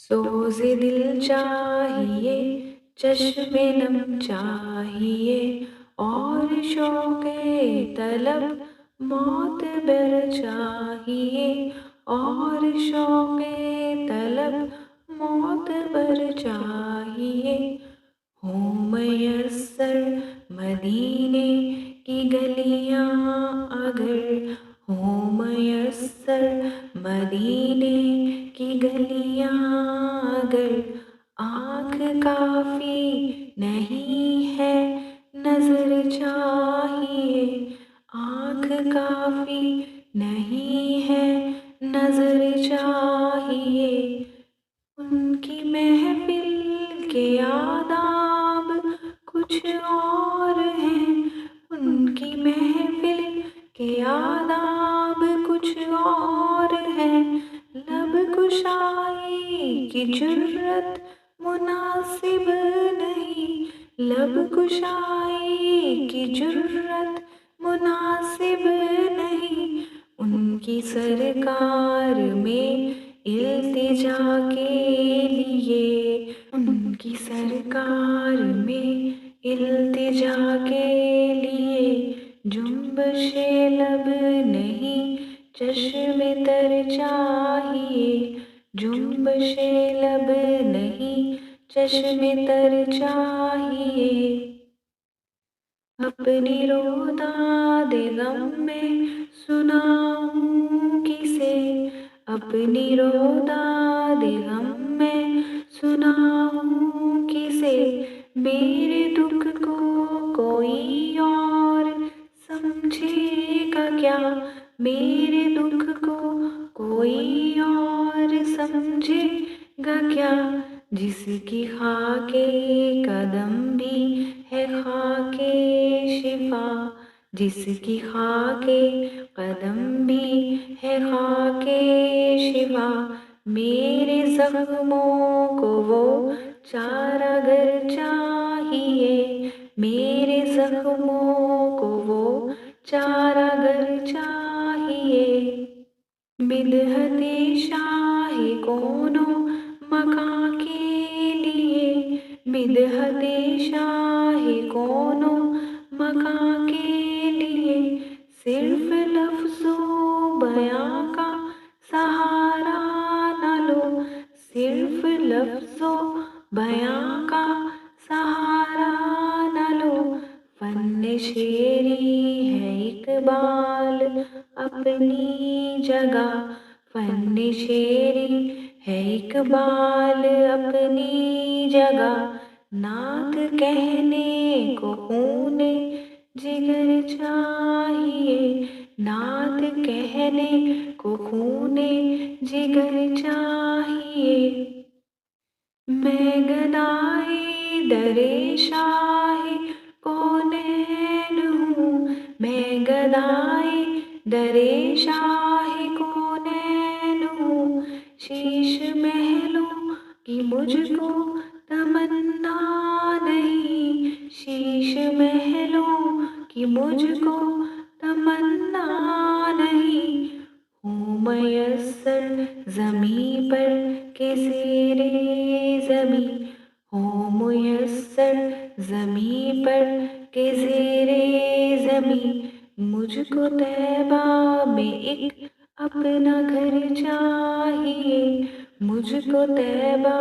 सोज़े दिल चाहिए, चश्मे नम चाहिए, और शौक़े तलब मोतबर चाहिए, और शौक़े तलब मोतबर चाहिए। हो मयस्सर मदीने की गलियाँ अगर, हो मयस्सर मदीने की गलियाँ अगर, आँख काफ़ी नहीं है नज़र चाहिए, आँख काफ़ी नहीं है नज़र चाहिए। उनकी महफ़िल के आदाब कुछ और हैं, उनकी महफ़िल के आदाब कुछ और हैं। लब कुशाई की जुर्रत मुनासिब नहीं, लब कुशाई की जुर्रत मुनासिब नहीं। उनकी सरकार में इल्तिजा के लिए, उनकी सरकार में इल्तिजा के लिए, जुम्बशे लब नहीं चश्मे तर चाहिए, जुम्बशे लब नहीं चश्मे तर चाहिए। अपनी रोदाद गम में सुनाऊं किसे, अपनी रोदाद गम में सुनाऊं किसे। मेरे दुख को कोई और समझेगा क्या, मेरे दुख को कोई और समझेगा क्या। जिसकी खाके कदम भी है खाके शिफा, जिसकी खाके कदम भी है खाके शिफा। मेरे ज़ख्मों को वो चारागर चाहिए, मेरे ज़ख्मों को वो चारागर चाहिए। बिदअते शाही कोनो मकां के लिए, बिदअते शाही कोनो मकां के लिए। सिर्फ लफ्ज़ो बयां का सहारा न लो, सिर्फ लफ्ज़ो बयां का सहारा न लो। फन्ने शेरी है इक़बाल अपनी जगह, फन्ने शेरी है इक़बाल अपनी जगह। नात कहने को खूने जिगर चाहिए, नात कहने को खूने जिगर चाहिए। मैं गदाए दरे शाहे कौनैन हूँ, मैं गदाए दरे शाहे कौनैन हूँ। शीश महलों की मुझको तमन्ना नहीं, शीश महलों की मुझको तमन्ना नहीं। हूँ मयस्सर ज़मीं पर के ज़ेरे ज़मीं, हूँ मुयस्सर ज़मीं पर के ज़ेरे ज़मीं। मुझको तैबा में एक अपना घर चाहिए, मुझको तैबा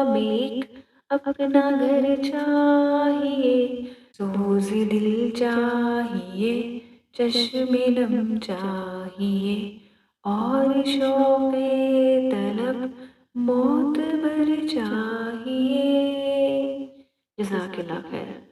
में एक अपना घर चाहिए। सोज़े दिल चाहिए, चश्मे नम चाहिए, और शौक़े तलब मोतबर चाहिए। जज़ाकल्लाह खैर।